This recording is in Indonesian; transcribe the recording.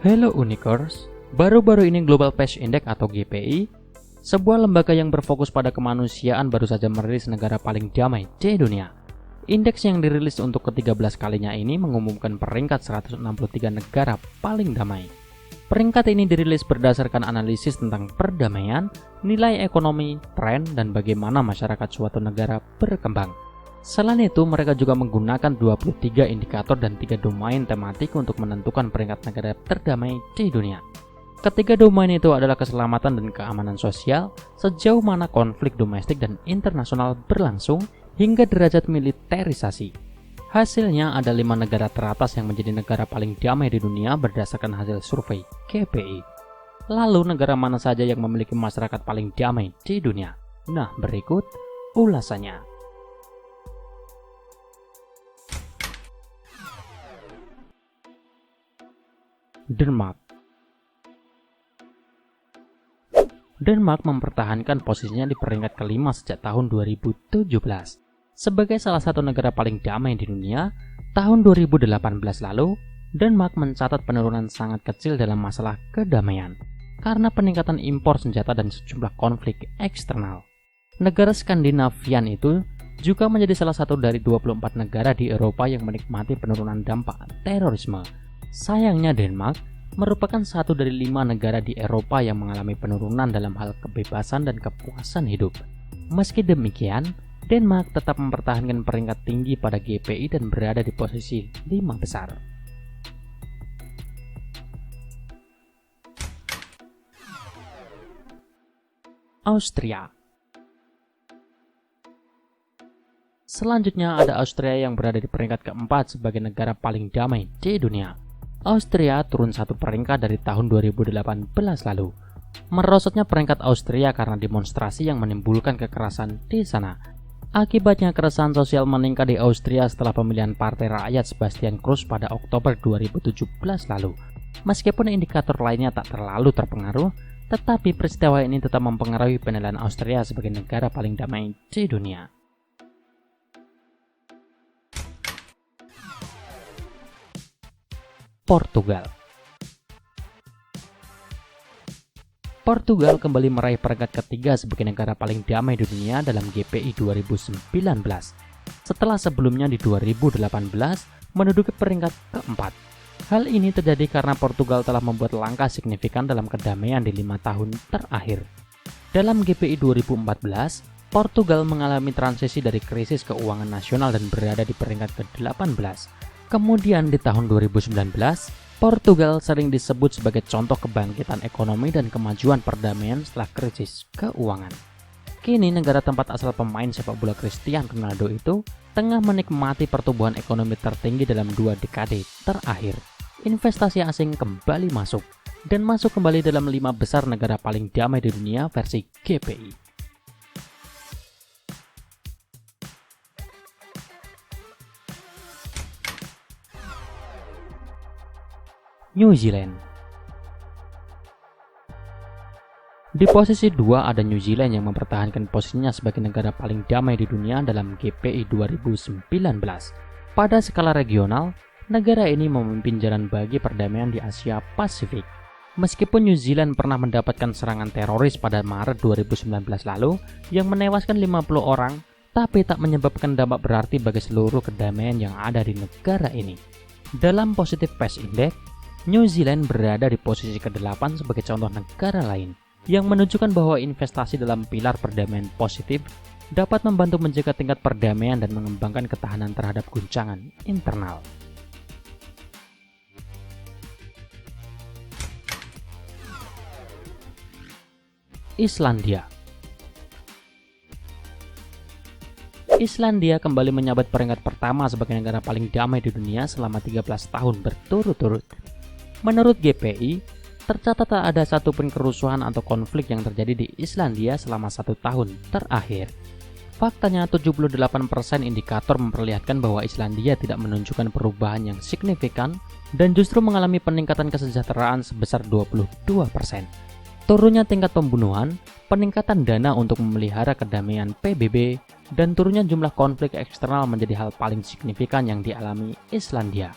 Hello Unicorns, baru-baru ini Global Peace Index atau GPI, sebuah lembaga yang berfokus pada kemanusiaan baru saja merilis negara paling damai di dunia. Indeks yang dirilis untuk ke-13 kalinya ini mengumumkan peringkat 163 negara paling damai. Peringkat ini dirilis berdasarkan analisis tentang perdamaian, nilai ekonomi, tren, dan bagaimana masyarakat suatu negara berkembang. Selain itu, mereka juga menggunakan 23 indikator dan 3 domain tematik untuk menentukan peringkat negara terdamai di dunia. Ketiga domain itu adalah keselamatan dan keamanan sosial, sejauh mana konflik domestik dan internasional berlangsung, hingga derajat militerisasi. Hasilnya ada 5 negara teratas yang menjadi negara paling damai di dunia berdasarkan hasil survei GPI. Lalu negara mana saja yang memiliki masyarakat paling damai di dunia? Nah, berikut ulasannya. Denmark mempertahankan posisinya di peringkat kelima sejak tahun 2017. Sebagai salah satu negara paling damai di dunia, tahun 2018 lalu, Denmark mencatat penurunan sangat kecil dalam masalah kedamaian karena peningkatan impor senjata dan sejumlah konflik eksternal. Negara Skandinavian itu juga menjadi salah satu dari 24 negara di Eropa yang menikmati penurunan dampak terorisme. Sayangnya Denmark merupakan satu dari 5 negara di Eropa yang mengalami penurunan dalam hal kebebasan dan kepuasan hidup. Meski demikian, Denmark tetap mempertahankan peringkat tinggi pada GPI dan berada di posisi 5 besar. Austria. Selanjutnya ada Austria yang berada di peringkat keempat sebagai negara paling damai di dunia. Austria turun satu peringkat dari tahun 2018 lalu. Merosotnya peringkat Austria karena demonstrasi yang menimbulkan kekerasan di sana. Akibatnya keresahan sosial meningkat di Austria setelah pemilihan Partai Rakyat Sebastian Kurz pada Oktober 2017 lalu. Meskipun indikator lainnya tak terlalu terpengaruh, tetapi peristiwa ini tetap mempengaruhi penilaian Austria sebagai negara paling damai di dunia. Portugal kembali meraih peringkat ketiga sebagai negara paling damai di dunia dalam GPI 2019, setelah sebelumnya di 2018 menduduki peringkat keempat. Hal ini terjadi karena Portugal telah membuat langkah signifikan dalam kedamaian di 5 tahun terakhir. Dalam GPI 2014, Portugal mengalami transisi dari krisis keuangan nasional dan berada di peringkat ke-18. Kemudian di tahun 2019, Portugal sering disebut sebagai contoh kebangkitan ekonomi dan kemajuan perdamaian setelah krisis keuangan. Kini negara tempat asal pemain sepak bola Cristiano Ronaldo itu tengah menikmati pertumbuhan ekonomi tertinggi dalam 2 dekade terakhir. Investasi asing kembali masuk dan masuk kembali dalam 5 besar negara paling damai di dunia versi GPI. New Zealand. Di posisi 2 ada New Zealand yang mempertahankan posisinya sebagai negara paling damai di dunia dalam GPI 2019. Pada skala regional, negara ini memimpin jalan bagi perdamaian di Asia Pasifik. Meskipun New Zealand pernah mendapatkan serangan teroris pada Maret 2019 lalu yang menewaskan 50 orang, tapi tak menyebabkan dampak berarti bagi seluruh kedamaian yang ada di negara ini. Dalam Positive Peace Index, New Zealand berada di posisi ke-8 sebagai contoh negara lain yang menunjukkan bahwa investasi dalam pilar perdamaian positif dapat membantu menjaga tingkat perdamaian dan mengembangkan ketahanan terhadap guncangan internal. Islandia kembali menyabat peringkat pertama sebagai negara paling damai di dunia selama 13 tahun berturut-turut. Menurut GPI, tercatat tak ada satupun kerusuhan atau konflik yang terjadi di Islandia selama 1 tahun terakhir. Faktanya 78% indikator memperlihatkan bahwa Islandia tidak menunjukkan perubahan yang signifikan dan justru mengalami peningkatan kesejahteraan sebesar 22%. Turunnya tingkat pembunuhan, peningkatan dana untuk memelihara kedamaian PBB, dan turunnya jumlah konflik eksternal menjadi hal paling signifikan yang dialami Islandia.